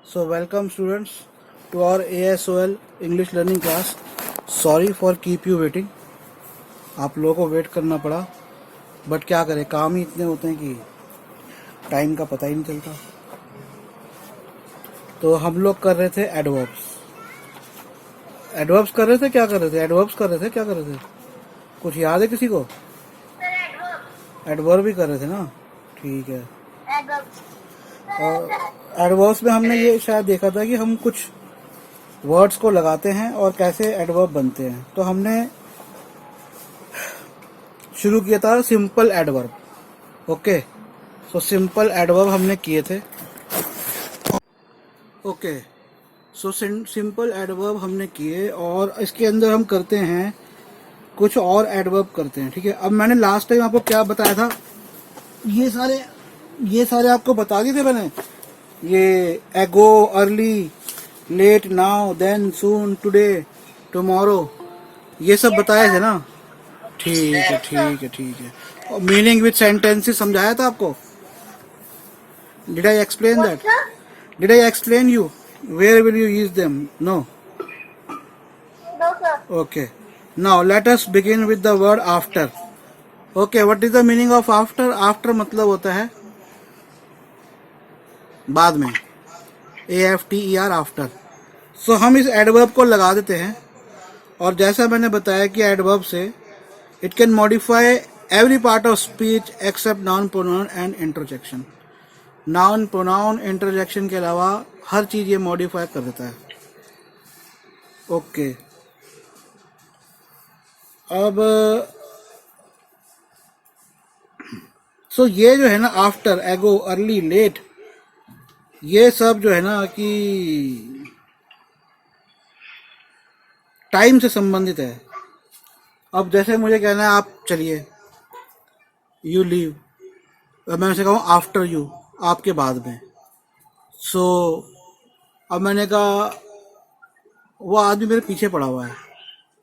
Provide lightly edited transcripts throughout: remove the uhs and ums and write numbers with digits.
So welcome students to our ASOL English learning class. Sorry for keep you waiting. आप लोगों को wait करना पड़ा, बट क्या करें, काम ही इतने होते हैं कि टाइम का पता ही नहीं चलता। तो हम लोग कर रहे थे एडवर्ब्स कर रहे थे, क्या कर रहे थे, एडवर्ब्स कर रहे थे, क्या कर रहे थे, कुछ याद है किसी को? एडवर्ब भी कर रहे थे ना, ठीक है। और एडवर्ब्स में हमने ये शायद देखा था कि हम कुछ वर्ड्स को लगाते हैं और कैसे एडवर्ब बनते हैं। तो हमने शुरू किया था simple adverb. Okay, so simple adverb हमने किए थे। ओके, सो सिंपल एडवर्ब हमने किए और इसके अंदर हम करते हैं कुछ और एडवर्ब करते हैं, ठीक है। अब मैंने लास्ट टाइम आपको क्या बताया था, ये सारे आपको बता दिए थे मैंने। ये एगो, अर्ली, लेट, नाउ, देन, सून, टुडे, टुमारो, ये सब बताए थे ना। ठीक है, ठीक है, ठीक है। और मीनिंग विद सेंटेंसेस समझाया था आपको। Did I explain that? Did I explain you where will you use them? No. Okay, now let us begin with the word after. Okay, what is the meaning of after? After मतलब होता है बाद में, AFTER, after. सो हम इस adverb को लगा देते हैं और जैसा मैंने बताया कि एडवर्ब से it can modify every part of speech except noun, pronoun and interjection. Noun, pronoun, interjection के अलावा हर चीज ये मॉडिफाई कर देता है। ओके, अब सो ये जो है ना, आफ्टर, एगो, अर्ली, लेट, ये सब जो है ना कि टाइम से संबंधित है। अब जैसे मुझे कहना है आप चलिए, यू लीव, मैं उसे कहूँ आफ्टर यू, आपके बाद में। सो अब मैंने कहा वो आदमी मेरे पीछे पड़ा हुआ है,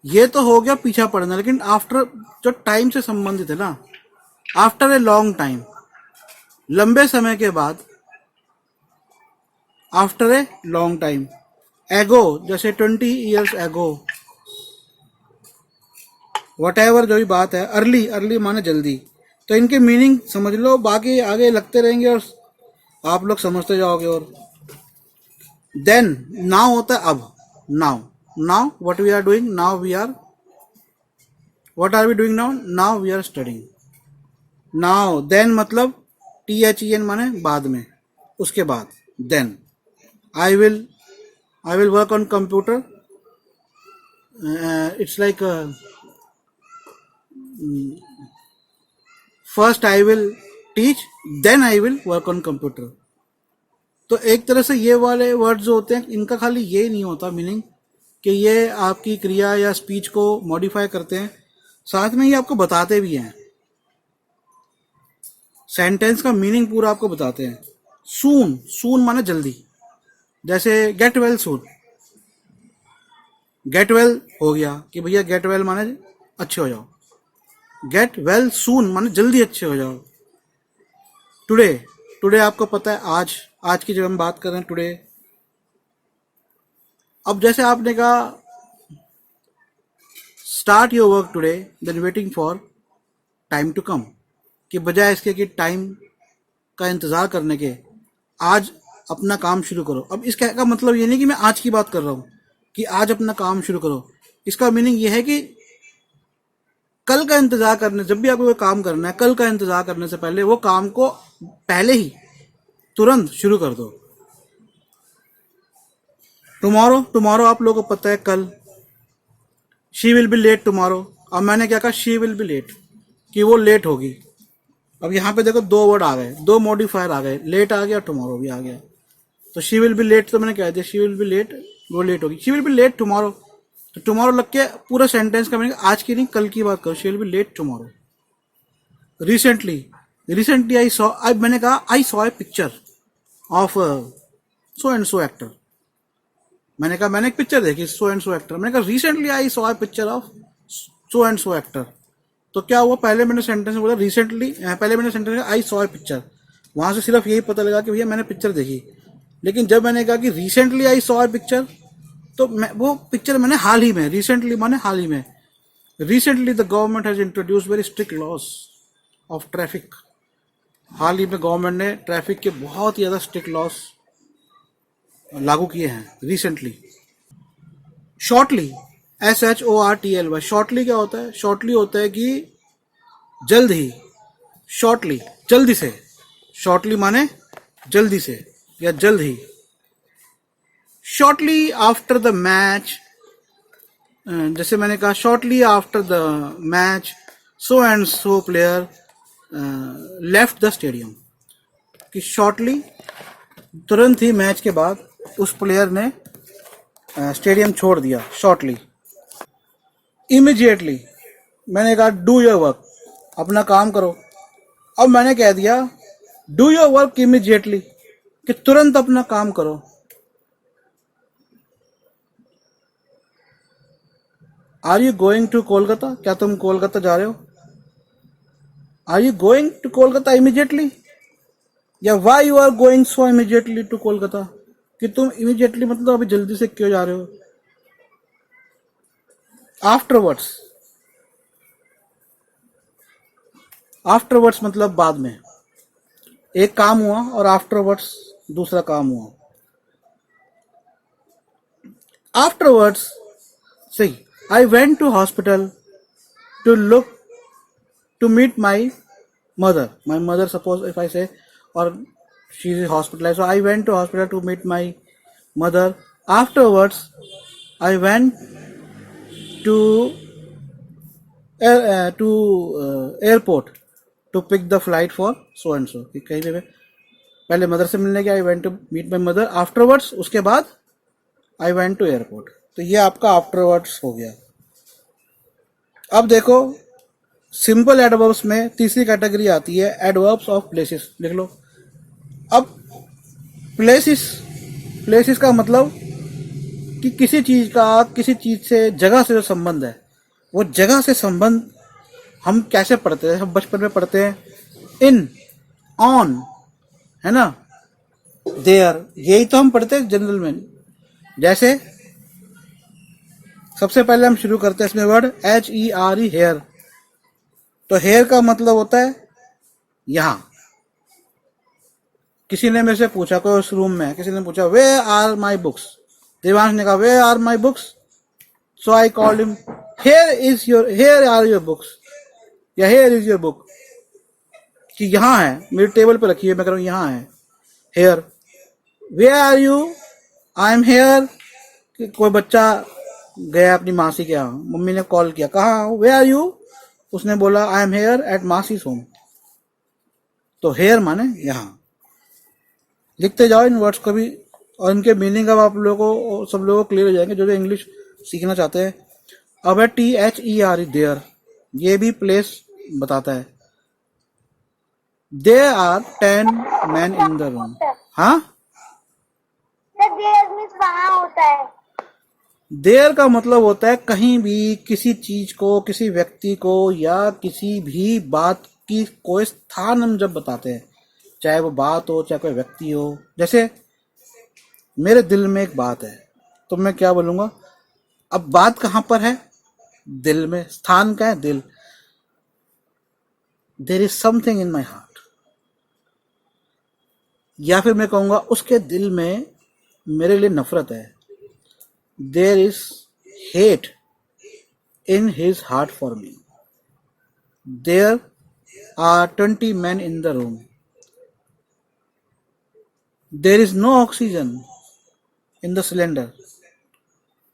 ये तो हो गया पीछा पड़ना, लेकिन आफ्टर जो टाइम से संबंधित है ना, आफ्टर ए लॉन्ग टाइम, लंबे समय के बाद, आफ्टर ए लॉन्ग टाइम। एगो जैसे 20 years एगो, वटएवर जो भी बात है। अर्ली, अर्ली माने जल्दी। तो इनके मीनिंग समझ लो, बाकी आगे लगते रहेंगे और आप लोग समझते जाओगे। और देन, नाउ होता है अब, now. Now what we are doing, now we are, what are we doing now? Now we are studying. Now, then मतलब THEN माने बाद में, उसके बाद, then. I will work on computer, it's like first I will teach, then I will work on computer. तो एक तरह से ये वाले वर्ड जो होते हैं, इनका खाली ये नहीं होता मीनिंग कि ये आपकी क्रिया या स्पीच को मॉडिफाई करते हैं, साथ में ये आपको बताते भी हैं, सेंटेंस का मीनिंग पूरा आपको बताते हैं। सून, सून माने जल्दी, जैसे get well soon. Get well हो गया कि भैया गेट वेल माने अच्छे हो जाओ, गेट वेल सून माने जल्दी अच्छे हो जाओ। टुडे, टुडे आपको पता है आज की जब हम बात कर रहे हैं टुडे। अब जैसे आपने कहा start your work today, then waiting for time to come, कि बजाय इसके कि टाइम का इंतजार करने के आज अपना काम शुरू करो। अब इसका का मतलब ये नहीं कि मैं आज की बात कर रहा हूं कि आज अपना काम शुरू करो। इसका मीनिंग ये है कि कल का इंतजार करने, जब भी आपको कोई काम करना है, कल का इंतजार करने से पहले वो काम को पहले ही तुरंत शुरू कर दो। टुमारो, टुमारो आप लोगों को पता है कल। She will be late tomorrow, अब मैंने क्या कहा, शी विल बी लेट, कि वो लेट होगी। अब यहाँ पे देखो दो वर्ड आ गए, दो मॉडिफायर आ गए, लेट आ गया, टुमारो भी आ गया। तो शी विल बी लेट, तो मैंने कह दिया शी विल बी लेट, वो लेट होगी। She will be late tomorrow, तो टुमारो लग के पूरा सेंटेंस का मीनिंग आज की नहीं कल की बात करो। She will be late tomorrow. Recently, recently I saw, अब मैंने कहा I saw a picture of so and so actor. मैंने कहा मैंने एक पिक्चर देखी सो एंड सो एक्टर, मैंने कहा recently I saw a picture of so and so actor. तो क्या हुआ, पहले मैंने सेंटेंस बोला रिसेंटली, पहले मैंने sentence I saw a picture, वहां से सिर्फ यही पता लगा कि भैया मैंने पिक्चर देखी। लेकिन जब मैंने कहा कि recently I saw a picture, तो वो पिक्चर मैंने हाल ही में, रिसेंटली माने हाल ही में। Recently the government has introduce very strict laws of traffic. हाल ही में गवर्नमेंट ने ट्रैफिक के बहुत ही ज्यादा स्ट्रिक्ट लॉस लागू किए हैं रिसेंटली। शॉर्टली, SHORTLY, शॉर्टली क्या होता है? शॉर्टली होता है कि जल्द ही, शॉर्टली जल्दी से, शॉर्टली माने जल्दी से या जल्द ही। शॉर्टली आफ्टर द मैच, जैसे मैंने कहा shortly after the match so and so player left the stadium, कि शॉर्टली तुरंत ही मैच के बाद उस प्लेयर ने स्टेडियम छोड़ दिया। शॉर्टली। इमीडिएटली, मैंने कहा डू योर वर्क, अपना काम करो। अब मैंने कह दिया डू योर वर्क इमीडिएटली, कि तुरंत अपना काम करो। Are you going to Kolkata, क्या तुम कोलकाता जा रहे हो? Are you going to Kolkata immediately, या why you are going so immediately to Kolkata, कि तुम इमीडिएटली मतलब अभी जल्दी से क्यों जा रहे हो? आफ्टरवर्ड्स, आफ्टरवर्ड्स मतलब बाद में, एक काम हुआ और आफ्टरवर्ड्स दूसरा काम हुआ। आफ्टरवर्ड्स, सही, I went to hospital to look to meet my mother, suppose if I say, और she is hospitalized, so I went to hospital to meet my mother. Afterwards I went to airport to pick the flight for so and so, कि कहीं पे पहले mother से मिलने गया, I went to meet my mother, afterwards उसके बाद I went to airport। तो ये आपका आफ्टरवर्ड्स हो गया। अब देखो सिंपल एडवर्ब्स में तीसरी कैटेगरी आती है एडवर्ब्स ऑफ प्लेसेस, लिख लो। अब प्लेसेस का मतलब कि किसी चीज से, जगह से जो संबंध है, वो जगह से संबंध हम कैसे पढ़ते हैं? हम बचपन में पढ़ते हैं इन, ऑन, है ना, देयर, यही तो हम पढ़ते हैं जनरल में। जैसे सबसे पहले हम शुरू करते हैं इसमें वर्ड HERE, हेयर। तो हेयर का मतलब होता है यहां। किसी ने मेरे से पूछा, कोई उस रूम में किसी ने पूछा where are my books, Devansh ने कहा where are my books, so I called him here are your books, या हेयर इज योर बुक, कि यहाँ है, मेरी टेबल पे रखी है, मैं कह रहा हूँ यहाँ है, here. Where are you, I am here. कोई बच्चा गया अपनी मासी के यहाँ, मम्मी ने कॉल किया, कहा वेयर आर यू, उसने बोला आई एम हेयर एट मासीज होम। तो हेयर माने यहाँ। लिखते जाओ इन वर्ड्स को भी, और इनके मीनिंग अब आप लोगों को, सब लोगों को क्लियर हो जाएंगे जो इंग्लिश सीखना चाहते हैं। अब है THERE, देयर, ये भी प्लेस बताता है। There are 10 men in the room. हाँ, वहाँ होता है। देयर का मतलब होता है कहीं भी, किसी चीज को, किसी व्यक्ति को, या किसी भी बात की कोई स्थान हम जब बताते हैं, चाहे वो बात हो, चाहे कोई व्यक्ति हो। जैसे मेरे दिल में एक बात है, तो मैं क्या बोलूंगा? अब बात कहां पर है? दिल में। स्थान का है दिल। There is something in my heart. या फिर मैं कहूंगा उसके दिल में मेरे लिए नफरत है। There is hate in his heart for me. There are 20 men in the room. There is no oxygen in the cylinder.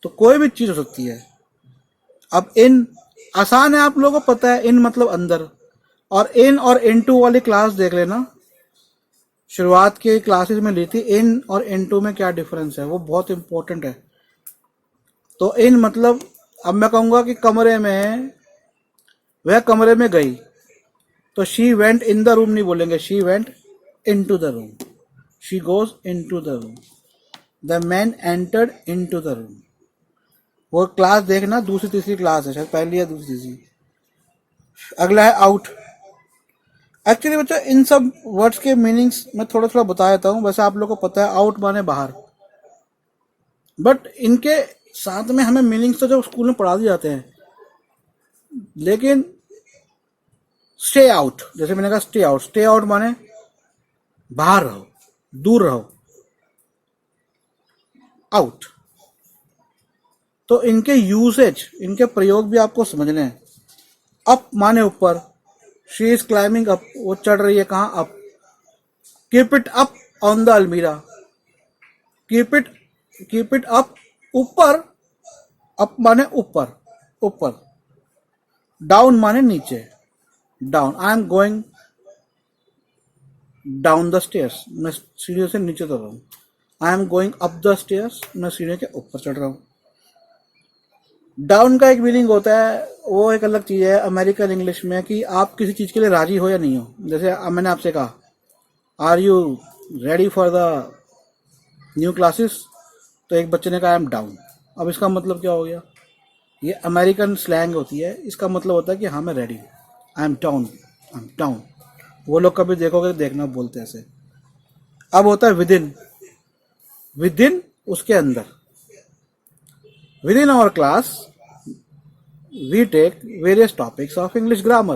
तो कोई भी चीज हो सकती है। अब इन आसान है, आप लोगों को पता है, इन मतलब अंदर। और इन और इनटू वाली क्लास देख लेना, शुरुआत के क्लासेस में ली थी। इन और इनटू में क्या डिफरेंस है, वो बहुत इंपॉर्टेंट है। तो इन मतलब, अब मैं कहूंगा कि कमरे में, वह कमरे में गई, तो she went in the room नहीं बोलेंगे, she went into the room. She goes into the room. The man entered into the room. वो क्लास देखना, दूसरी तीसरी क्लास है, शायद पहली या दूसरी तीसरी। अगला है आउट। एक्चुअली बच्चा इन सब वर्ड्स के मीनिंग्स मैं थोड़ा थोड़ा बता देता हूँ, वैसे आप लोगों को पता है आउट माने बाहर, बट इनके साथ में हमें मीनिंग्स तो जो स्कूल में पढ़ा दिए जाते हैं, लेकिन स्टे आउट, जैसे मैंने कहा स्टे आउट माने बाहर रहो, दूर रहो, आउट। तो इनके यूसेज, इनके प्रयोग भी आपको समझने हैं। अप माने ऊपर, शी इज क्लाइंबिंग अप, वो चढ़ रही है कहाँ, up. Keep it up on the अलमीरा, कीप इट अप, ऊपर, अप माने ऊपर, ऊपर। डाउन माने नीचे, down, I am going down the stairs, मैं सीढ़ियों से नीचे उतर रहा हूँ। I am going up the stairs, मैं सीढ़ियों के ऊपर चढ़ रहा हूँ। डाउन का एक मीनिंग होता है, वो एक अलग चीज है अमेरिकन इंग्लिश में, कि आप किसी चीज के लिए राजी हो या नहीं हो। जैसे अब मैंने आपसे कहा are you ready for the new classes, तो एक बच्चे ने कहा आई एम डाउन। अब इसका मतलब क्या हो गया, ये अमेरिकन स्लैंग होती है, इसका मतलब होता है कि हाँ मैं ready, I am down, I am down. वो लोग कभी देखोगे तो देखना बोलते हैं ऐसे। अब होता है विद इन, विद इन उसके अंदर। Within our class we take various topics of English grammar.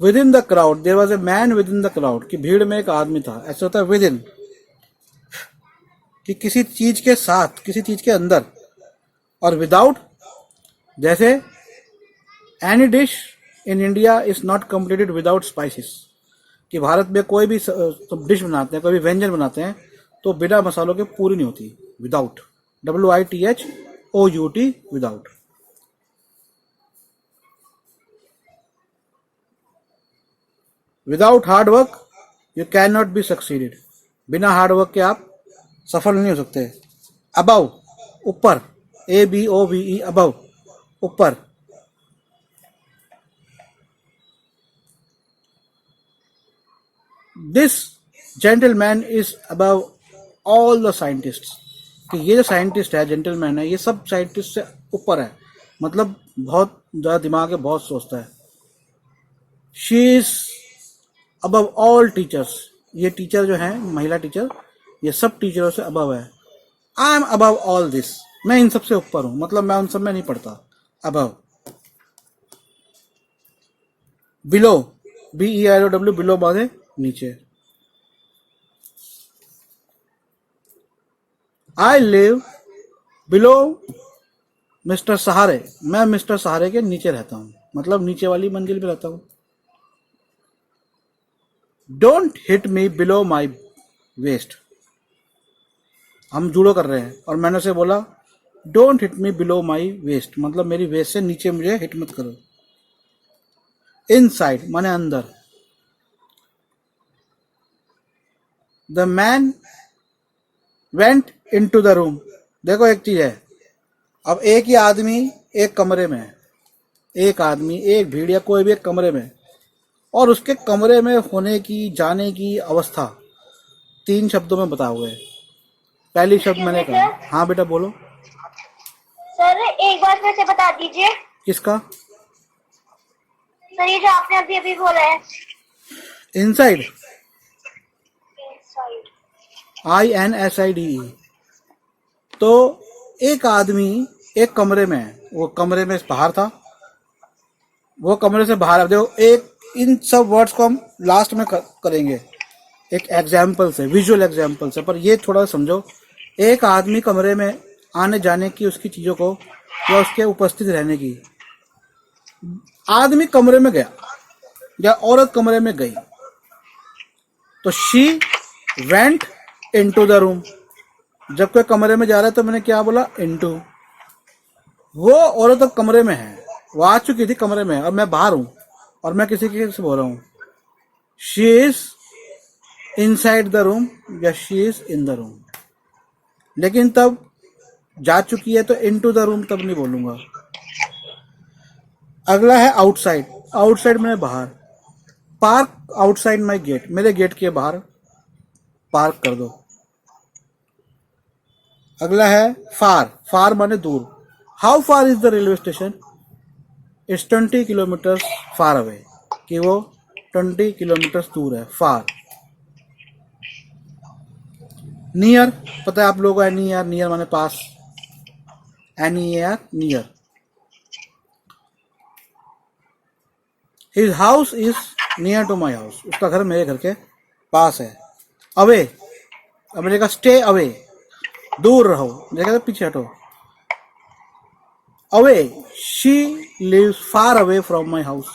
Within the crowd, there was a man within the crowd, कि भीड़ में एक आदमी था, ऐसा होता है within, कि किसी चीज के साथ, किसी चीज के अंदर। और without, जैसे any dish in India is not completed without spices, कि भारत में कोई भी डिश बनाते हैं, कोई भी व्यंजन बनाते हैं, तो बिना मसालों के पूरी नहीं होती। Without, WITHOUT, without. Without hard work you can not be succeeded, बिना हार्ड वर्क के आप सफल नहीं हो सकते। अबव, ऊपर, ABOVE, अबव, ऊपर। This gentleman is above all the scientists, कि ये जो साइंटिस्ट है, जेंटलमैन है, ये सब साइंटिस्ट से ऊपर है, मतलब बहुत ज्यादा दिमाग है, बहुत सोचता है। She is above all teachers, ये टीचर जो है, महिला टीचर, ये सब टीचरों से अबव है। I am above all this, मैं इन सब से ऊपर हूं, मतलब मैं उन सब में नहीं पढ़ता। अबव। बिलो, BELOW, बिलो बाधे नीचे। आई लिव बिलो मिस्टर सहारे, मैं मिस्टर सहारे के नीचे रहता हूं, मतलब नीचे वाली मंजिल पे रहता हूं। Don't hit me below my waste, हम जूडो कर रहे हैं और मैंने उसे बोला don't hit me below my waste, मतलब मेरी वेस्ट से नीचे मुझे हिट मत करो। इनसाइड माने अंदर। The man went into the room, देखो एक चीज है, अब एक ही आदमी एक कमरे में है, एक आदमी, एक भीड़ या कोई भी एक कमरे में, और उसके कमरे में होने की, जाने की अवस्था 3 शब्दों में बताए हुए। पहली शब्द मैंने कहा, हाँ बेटा बोलो। सर एक बार फिर से बता दीजिए। किसका? सर ये जो आपने अभी अभी बोला है। Inside, INSIDE। तो एक आदमी एक कमरे में है, वो कमरे में बाहर था, वो कमरे से बाहर है। देखो एक, इन सब वर्ड्स को हम लास्ट में करेंगे एक एग्जाम्पल से, विजुअल एग्जाम्पल से, पर ये थोड़ा समझो। एक आदमी कमरे में आने जाने की, उसकी चीजों को या उसके उपस्थित रहने की। आदमी कमरे में गया या औरत कमरे में गई, तो she went into the room. जब कोई कमरे में जा रहा है तो मैंने क्या बोला, इनटू। वो औरत अब कमरे में है, वो आ चुकी थी कमरे में, और मैं बाहर हूं और मैं किसी से बोल रहा हूं she is inside the room या she is in the room. लेकिन तब जा चुकी है तो इनटू द रूम तब नहीं बोलूंगा। अगला है आउटसाइड, आउटसाइड मैंने बाहर। पार्क आउटसाइड माई गेट, मेरे गेट के बाहर पार्क कर दो। अगला है फार, फार माने दूर, how far is the railway station? It's 20 kilometre far away, कि वो 20 किलोमीटर दूर है, फार। नियर, पता है आप लोगों को, नियर, नियर माने पास, NEAR, near. His house is near to my house, उसका घर मेरे घर के पास है। अवे, अब मैंने कहा स्टे अवे, दूर रहो, मैंने कहा पीछे हटो। Away, she lives far away from my house,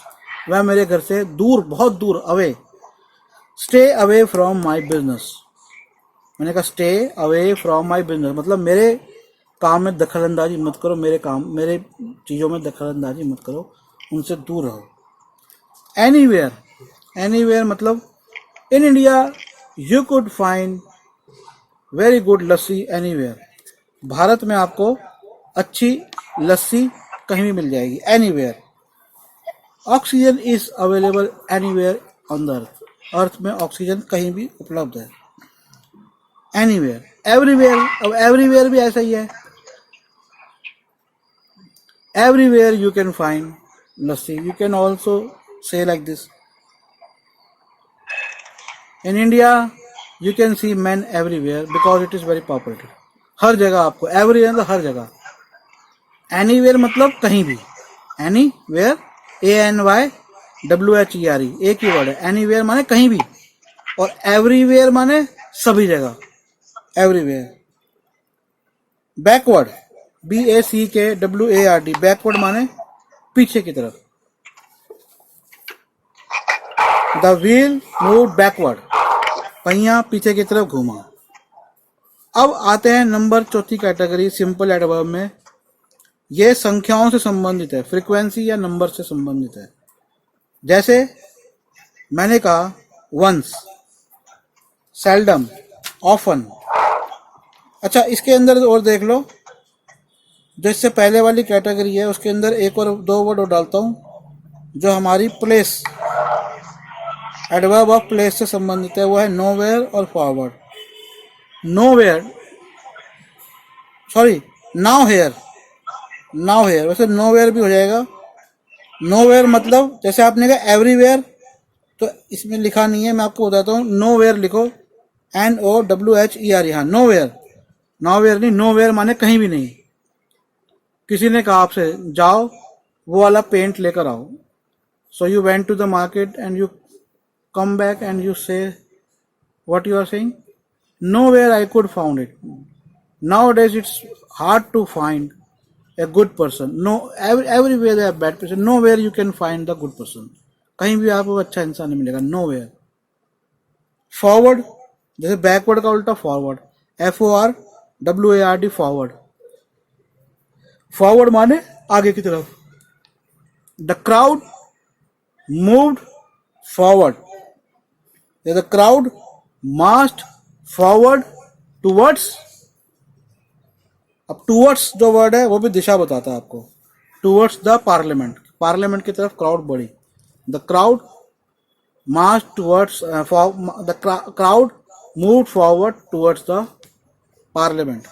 वह मेरे घर से दूर, बहुत दूर, away. Stay away from my business, मैंने कहा stay away from my business, मतलब मेरे काम में दखल अंदाजी मत करो, मेरे चीज़ों में दखल अंदाजी मत करो, उनसे दूर रहो। एनीवेयर, एनीवेयर मतलब in India you could find very good lassi anywhere, Bharat में आपको अच्छी लस्सी कहीं भी मिल जाएगी, anywhere. Oxygen is available anywhere on the earth, earth में ऑक्सीजन कहीं भी उपलब्ध है। एनीवेयर, एवरीवेयर, अब एवरीवेयर भी ऐसा ही है, everywhere you can find lassi, you can also say like this, in India you can see men everywhere because it is very popular, हर जगह आपको, everywhere मतलब हर जगह, anywhere मतलब कहीं भी, anywhere, ANYWHERE, एक ही वर्ड है, anywhere माने कहीं भी, और everywhere माने सभी जगह, everywhere। बैकवर्ड, BACKWARD, बैकवर्ड माने पीछे की तरफ। द व्हील मूव बैकवर्ड, पहिया पीछे की तरफ घूमा। अब आते हैं नंबर चौथी कैटेगरी सिंपल एडवर्ब में, ये संख्याओं से संबंधित है, फ्रीक्वेंसी या नंबर से संबंधित है। जैसे मैंने कहा वंस, सेल्डम, ऑफन। अच्छा, इसके अंदर और देख लो, जो इससे पहले वाली कैटेगरी है उसके अंदर एक और दो वर्ड और डालता हूं जो हमारी प्लेस, एडवर्ब ऑफ प्लेस से संबंधित है, वो है नोवेयर और forward. Nowhere, sorry, now here, now here, वैसे नोवेयर भी हो जाएगा। नोवेयर मतलब जैसे आपने कहा एवरीवेयर, तो इसमें लिखा नहीं है, मैं आपको बताता हूँ, नोवेयर लिखो, NOWHER, यहाँ नोवेयर, नोवेयर नहीं, नोवेयर माने कहीं भी नहीं। किसी ने कहा आपसे जाओ वो वाला पेंट लेकर आओ, so you went to the market and you come back and you say what you are saying, nowhere I could found it, nowadays it's hard to find a good person, no, everywhere there are bad person, nowhere you can find the good person, कहीं भी आपको अच्छा इंसान नहीं मिलेगा, nowhere। Forward, जैसे backward का उल्टा फॉरवर्ड, FORWARD, फॉरवर्ड। फॉरवर्ड माने आगे की तरफ। The crowd moved forward, the crowd marched forward towards, अब टूवर्ड्स जो वर्ड है वो भी दिशा बताता है आपको, टूवर्ड्स द पार्लियामेंट, पार्लियामेंट की तरफ क्राउड बढ़ी। The crowd March towards, the crowd move forward towards the parliament.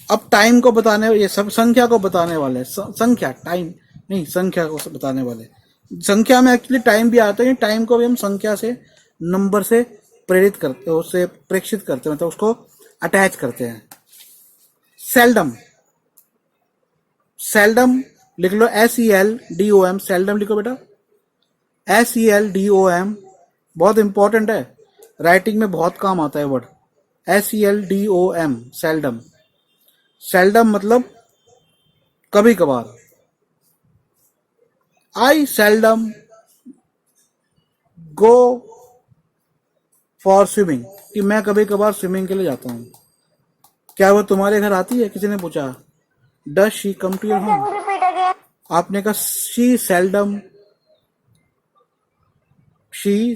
अब टाइम को बताने, ये सब संख्या को बताने वाले, संख्या, टाइम नहीं, संख्या को बताने वाले। संख्या में एक्चुअली टाइम भी आता है, टाइम को भी हम संख्या से, नंबर से प्रेरित करते हैं, उससे प्रेक्षित करते हैं, मतलब उसको अटैच करते हैं। सेल्डम, सेल्डम लिख लो, SELDOM, सेल्डम लिखो बेटा, SELDOM, बहुत इंपॉर्टेंट है, राइटिंग में बहुत काम आता है वर्ड, SELDOM, सेल्डम। सेल्डम मतलब कभी कभार। आई सेल्डम गो फॉर स्विमिंग, कि मैं कभी कभार स्विमिंग के लिए जाता हूँ। क्या वो तुम्हारे घर आती है? किसी ने पूछा, does she come to your home, आपने कहा she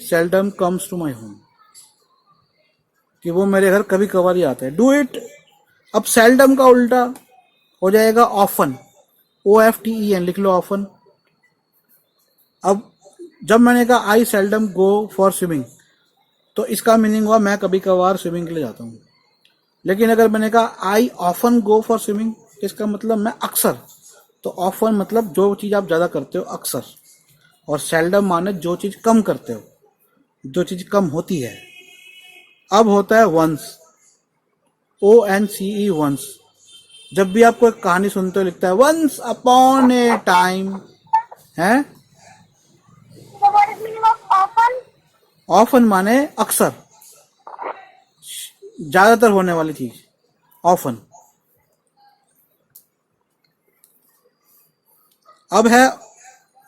seldom comes to my home, कि वो मेरे घर कभी कभार ही आता है। डू इट, अब सेल्डम का उल्टा हो जाएगा ऑफन, OFTEN लिख लो, ऑफन। अब जब मैंने कहा आई सेल्डम गो फॉर स्विमिंग, तो इसका मीनिंग हुआ मैं कभी कभार स्विमिंग के लिए जाता हूँ। लेकिन अगर मैंने कहा I often go for swimming, इसका मतलब मैं अक्सर, तो ऑफन मतलब जो चीज़ आप ज़्यादा करते हो अक्सर, और सेल्डम माने जो चीज़ कम करते हो, जो चीज़ कम होती है। अब होता है वंस, ONCE वंस। जब भी आप कोई कहानी सुनते हो लिखता है वंस अपॉन ए टाइम, है। So what is meaning of often? Often माने अक्सर, ज्यादातर होने वाली चीज, ऑफन। अब है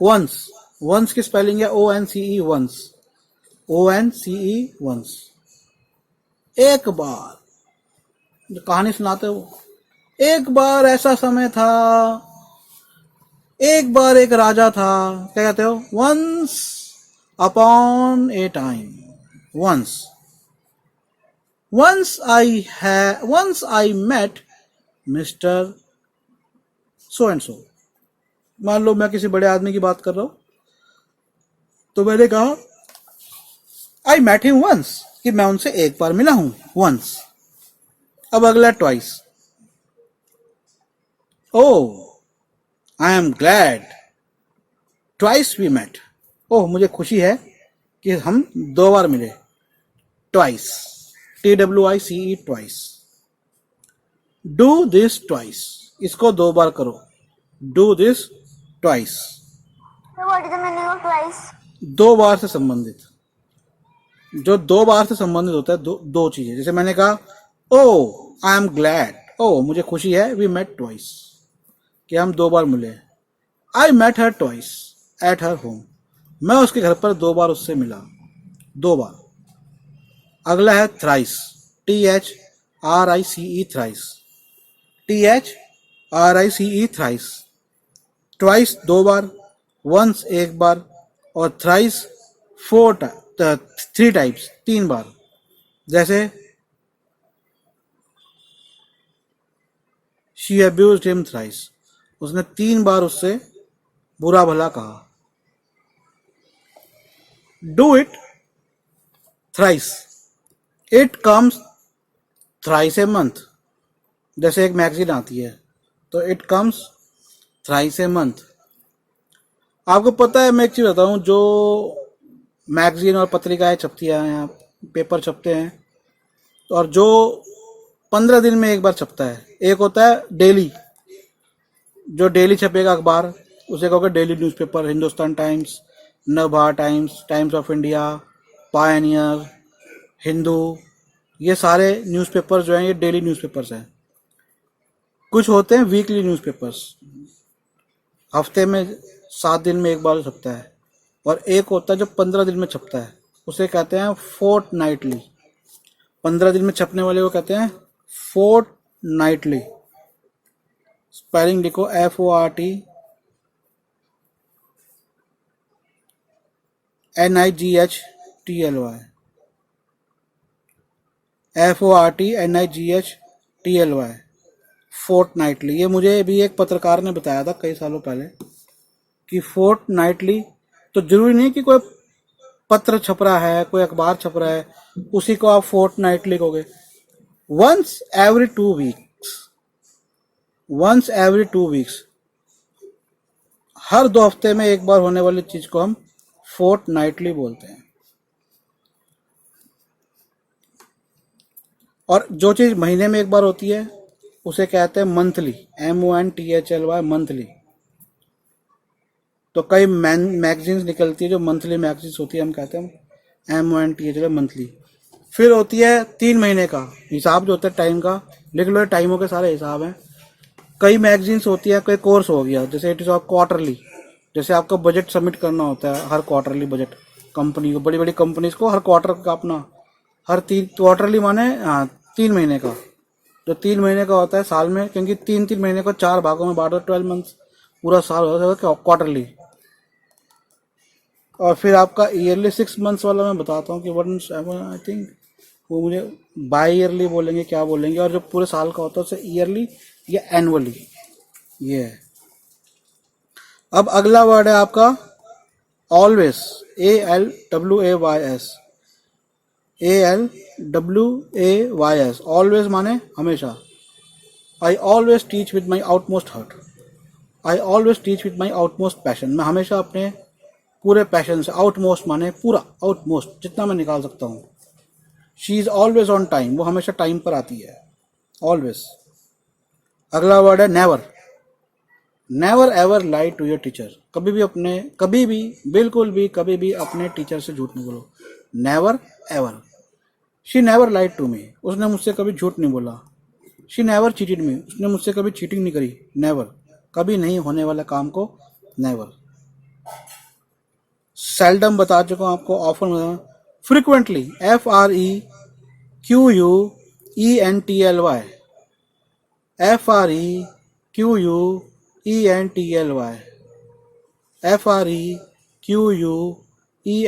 वंस। वंस की स्पेलिंग है ONCE वंस, ONCE वंस। एक बार, जो कहानी सुनाते हो, एक बार ऐसा समय था, एक बार एक राजा था, क्या कहते हो, once upon a time, once. once I met mister so and so. मान लो मैं किसी बड़े आदमी की बात कर रहा हूं, तो मैंने कहा आई मेट हिम वंस, कि मैं उनसे एक बार मिला हूं, वंस। अब अगला twice, oh I am glad twice we met. ओह मुझे खुशी है कि हम 2 बार मिले, twice, TWICE twice. Do this twice, इसको 2 बार करो, do this twice. So what is the meaning of twice? 2 बार से संबंधित, जो 2 बार से संबंधित होता है, दो चीजें। जैसे मैंने कहा ओ आई एम ग्लैड, ओ मुझे खुशी है, वी मेट ट्वाइस, कि हम 2 बार मिले। I met her twice at her home, मैं उसके घर पर 2 बार उससे मिला, 2 बार। अगला है thrice, THRICE thrice, THRICE thrice. Twice 2 बार, वंस 1 बार, और थ्राइस 3 टाइप्स, 3 बार। जैसे शी अब्यूज्ड हिम थ्राइस, उसने 3 बार उससे बुरा भला कहा। Do it thrice, it comes thrice a month. जैसे एक मैगजीन आती है, तो it comes thrice a month. आपको पता है, मैं एक चीज बताऊं, जो मैगजीन और पत्रिकाएं छपती हैं, यहाँ पेपर छपते हैं, और जो 15 दिन में एक बार छपता है, एक होता है डेली, जो डेली छपेगा अखबार, उसे कहोगे daily newspaper. Hindustan times, Navbharat times, times of India, Pioneer, Hindu, ये सारे न्यूज़पेपर जो हैं ये डेली न्यूज़पेपर्स हैं। कुछ होते हैं वीकली न्यूज़पेपर्स, हफ्ते में 7 दिन में एक बार छपता है, और एक होता है जो 15 दिन में छपता है, उसे कहते हैं फोर्टनाइटली। 15 दिन में छपने वाले को कहते हैं फोर्टनाइटली। स्पेलिंग लिखो, FORTNIGHTLY, FORTNIGHTLY, फोर्टनाइटली। ये मुझे भी एक पत्रकार ने बताया था कई सालों पहले, कि फोर्टनाइटली, तो जरूरी नहीं कि कोई पत्र छप रहा है, कोई अखबार छप रहा है, उसी को आप फोर्टनाइटली कहोगे। Once every 2 weeks, once every 2 weeks, हर 2 हफ्ते में एक बार होने वाली चीज को हम फोर्टनाइटली बोलते हैं। और जो चीज महीने में एक बार होती है उसे कहते हैं मंथली, MONTHLY, मंथली। तो कई मैगजीन्स निकलती है जो मंथली मैगजीन्स होती है, हम कहते हैं MONTHLY, मंथली। फिर होती है 3 महीने का हिसाब जो होता है टाइम का, लिख लो, टाइमों के सारे हिसाब हैं। कई मैगजीन्स होती है, कोई कोर्स हो गया, जैसे इट इज ऑफ क्वार्टरली, जैसे आपको बजट सबमिट करना होता है, हर क्वार्टरली बजट कंपनी को, बड़ी बड़ी कंपनीज को हर क्वार्टर का अपना, हर 3 क्वार्टरली माने 3 महीने का, जो 3 महीने का होता है साल में, क्योंकि 3-3 महीने को 4 भागों में बांट दो, 12 मंथ्स, पूरा साल होता है क्वार्टरली। और फिर आपका ईयरली 6 मंथ्स वाला मैं बताता हूँ कि 1 आई थिंक वो मुझे बाई ईयरली बोलेंगे, क्या बोलेंगे, और जो पूरे साल का होता है उसे ईयरली या एनुअली, ये है। अब अगला वर्ड है आपका ऑलवेज, ALWAYS, ALWAYS, ऑलवेज माने हमेशा। I always teach with my outmost heart, I always teach with my outmost passion, मैं हमेशा अपने पूरे पैशन से, आउटमोस्ट माने पूरा, आउटमोस्ट जितना मैं निकाल सकता हूँ। She is always on time, वो हमेशा टाइम पर आती है, ऑलवेज। अगला वर्ड है never, never ever lie to your teacher, कभी भी अपने, कभी भी, बिल्कुल भी कभी भी अपने टीचर से झूठ नहीं बोलो, never ever. She never lied to me, उसने मुझसे कभी झूठ नहीं बोला। शी नेवर चीटेड मी, उसने मुझसे कभी चीटिंग नहीं करी, नेवर, कभी नहीं होने वाला काम को नेवर। सेल्डम बता चुका हूं आपको, ऑफन बता, frequently, FREQUENTLY, FREQUENTLY,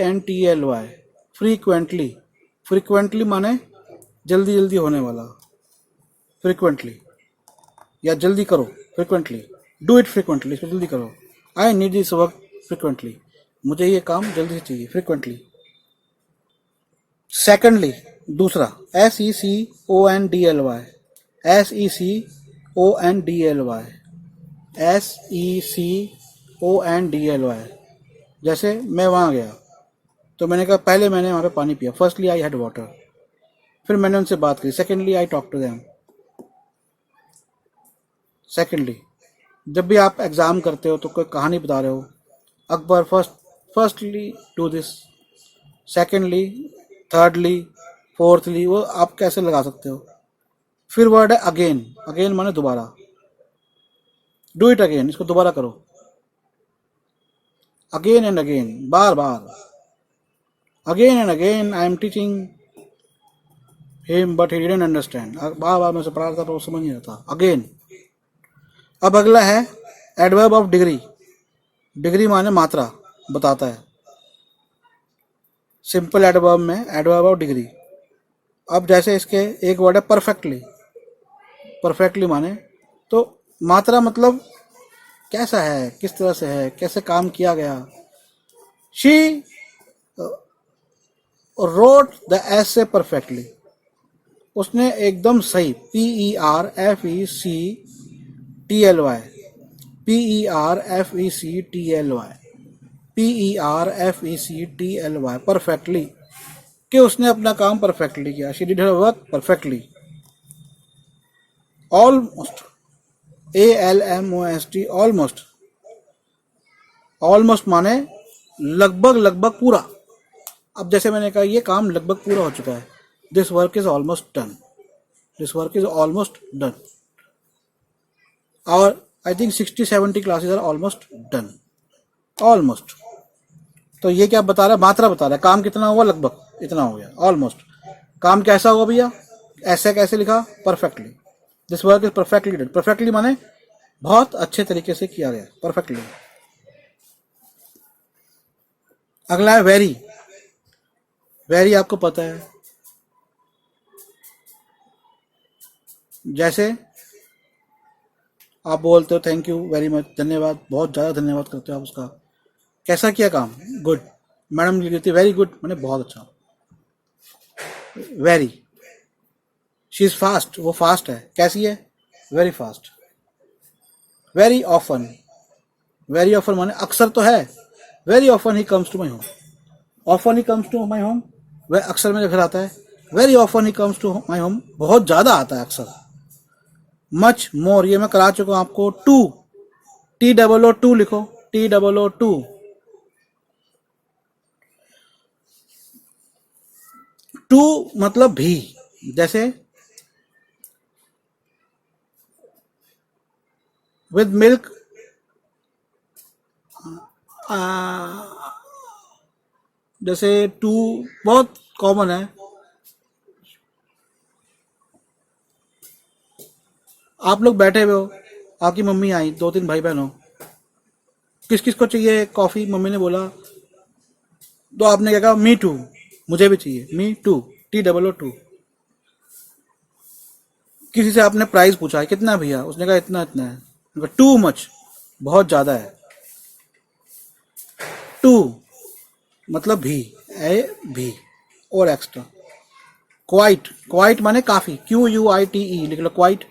FREQUENTLY, frequently, frequently माने जल्दी जल्दी होने वाला, फ्रीक्वेंटली, या जल्दी करो, फ्रीक्वेंटली, डू इट फ्रीक्वेंटली, इसको जल्दी करो। I need this work frequently, मुझे ये काम जल्दी से चाहिए, फ्रीक्वेंटली। सेकेंडली, दूसरा, SECONDLY, SECONDLY, SECONDLY। जैसे मैं वहाँ गया तो मैंने कहा, पहले मैंने वहाँ पे पानी पिया, फर्स्टली आई हैड वाटर, फिर मैंने उनसे बात की, secondly I talk to them. Secondly, जब भी आप एग्ज़ाम करते हो तो कोई कहानी बता रहे हो, Akbar firstly do this, secondly, thirdly, fourthly, वो आप कैसे लगा सकते हो। फिर वर्ड है अगेन, अगेन माने दोबारा, डू इट अगेन, इसको दोबारा करो, अगेन एंड अगेन, बार बार, again and again I am teaching him but he didn't understand, बार बार मैं उसे पढ़ा रहा था तो वो समझ नहीं आता, अगेन। अब अगला है एडवर्ब ऑफ डिग्री, डिग्री माने मात्रा बताता है, सिंपल एडवर्ब में एडवर्ब ऑफ डिग्री। अब जैसे इसके एक वर्ड है परफेक्टली, परफेक्टली माने तो मात्रा, मतलब कैसा है, किस तरह से है, कैसे काम किया गया। She wrote the essay perfectly, उसने एकदम सही, PERFECTLY, PERFECTLY, PERFECTLY, परफेक्टली, कि उसने अपना काम परफेक्टली किया, she did her work perfectly. Almost, ALMOST, almost, almost माने लगभग, लगभग पूरा। अब जैसे मैंने कहा ये काम लगभग पूरा हो चुका है, this work is almost done, this work is almost done, और I think 60-70 classes are almost done, almost. तो ये क्या बता रहा है, मात्रा बता रहा है, काम कितना हुआ, लगभग इतना हो गया, ऑलमोस्ट। काम कैसा हुआ भैया, ऐसे कैसे लिखा, perfectly, this work is perfectly done, perfectly माने बहुत अच्छे तरीके से किया गया, परफेक्टली। अगला है वेरी, वेरी आपको पता है, जैसे आप बोलते हो थैंक यू वेरी मच, धन्यवाद, बहुत ज़्यादा धन्यवाद करते हो आप उसका। कैसा किया काम, गुड, मैडम लिख देती वेरी गुड माने बहुत अच्छा। वेरी, शी इज़ फास्ट, वो फास्ट है, कैसी है, very fast. Very often, very often माने अक्सर तो है, very often he comes to my home, often he comes to my home, वह अक्सर मेरे घर आता है, very often he comes to my home, बहुत ज़्यादा आता है अक्सर। मच मोर, ये मैं करा चुका हूं आपको। टू, TOO लिखो, TOO। टू मतलब भी, जैसे विद मिल्क, जैसे टू बहुत कॉमन है, आप लोग बैठे हुए हो, आपकी मम्मी आई, 2-3 भाई बहन हो, किस किस को चाहिए कॉफ़ी, मम्मी ने बोला, तो आपने क्या कहा, मी टू, मुझे भी चाहिए, मी टू, TOO। किसी से आपने प्राइस पूछा है, कितना भैया, उसने कहा इतना इतना है, टू मच, बहुत ज़्यादा है। टू मतलब भी और एक्स्ट्रा। क्वाइट, क्वाइट माने काफ़ी, QUITE लिख लो, क्वाइट,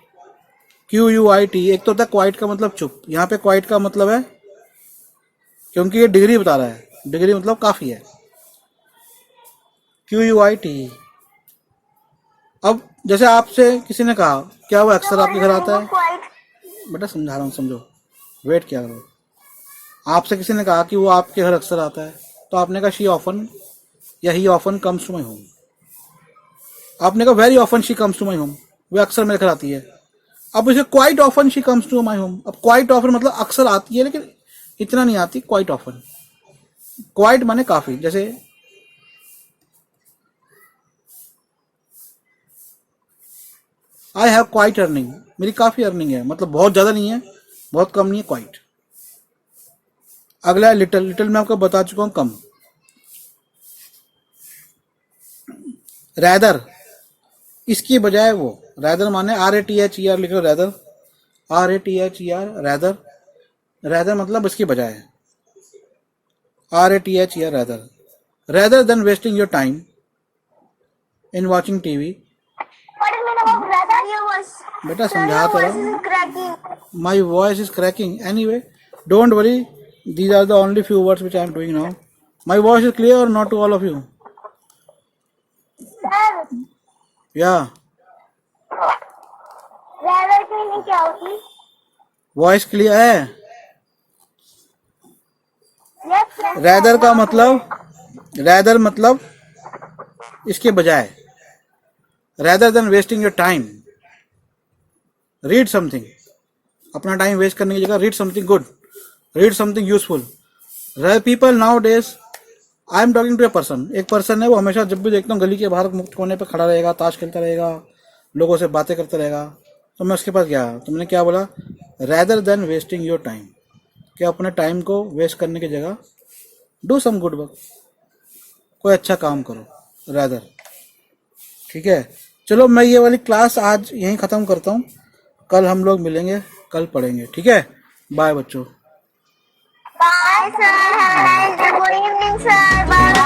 QUIT, एक तो होता है क्वाइट का मतलब चुप, यहाँ पे क्वाइट का मतलब है, क्योंकि ये डिग्री बता रहा है, डिग्री मतलब काफी है, QUIT। अब जैसे आपसे किसी ने कहा क्या वो अक्सर आपके घर आता है, क्वाइट। बेटा समझा रहा हूँ, समझो, वेट क्या करो। आपसे किसी ने कहा कि वो आपके घर अक्सर आता है, तो आपने कहा शी ऑफन या he often comes to my home. आपने कहा very often she comes to my home, वो अक्सर मेरे घर आती है। अब इसे quite often she comes to my home, अब क्वाइट ऑफन मतलब अक्सर आती है लेकिन इतना नहीं आती, क्वाइट ऑफन। क्वाइट माने काफी, जैसे आई हैव क्वाइट अर्निंग, मेरी काफी अर्निंग है, मतलब बहुत ज्यादा नहीं है, बहुत कम नहीं है, क्वाइट। अगला है लिटिल, लिटिल मैं आपको बता चुका हूं, कम। रैदर, इसकी बजाय वो, रैदर माने RATHER लिखो, रैदर, RATHER, रैदर, रैदर मतलब इसकी बजाय, RATHER, rather, rather than wasting your time in watching TV। What is mean about rather? Your voice. बेटा Sir, समझा your तो voice रहा, is cracking. my voice is cracking, anyway don't worry, these are the only few words which I am doing now। my voice is clear or not to all of you? Sir, yeah, rather की meaning क्या होगी? Voice clear है। Yes, sir. Rather का मतलब, rather मतलब इसके बजाय, rather than wasting your time, read something, अपना टाइम वेस्ट करने की जगह read something good, read something useful. People nowadays, I am talking to a person, एक पर्सन है, वो हमेशा जब भी देखता हूँ गली के बाहर मुक्त कोने पे खड़ा रहेगा, ताश खेलता रहेगा, लोगों से बातें करता रहेगा। तो मैं उसके पास गया, तो मैंने क्या बोला, rather than wasting your time, कि अपने टाइम को वेस्ट करने की जगह डू सम गुड वर्क, कोई अच्छा काम करो, रैदर। ठीक है, चलो मैं ये वाली क्लास आज यहीं ख़त्म करता हूँ, कल हम लोग मिलेंगे, कल पढ़ेंगे, ठीक है। बाय बच्चों। Bye, sir. Have a nice day. Good evening, sir. Bye.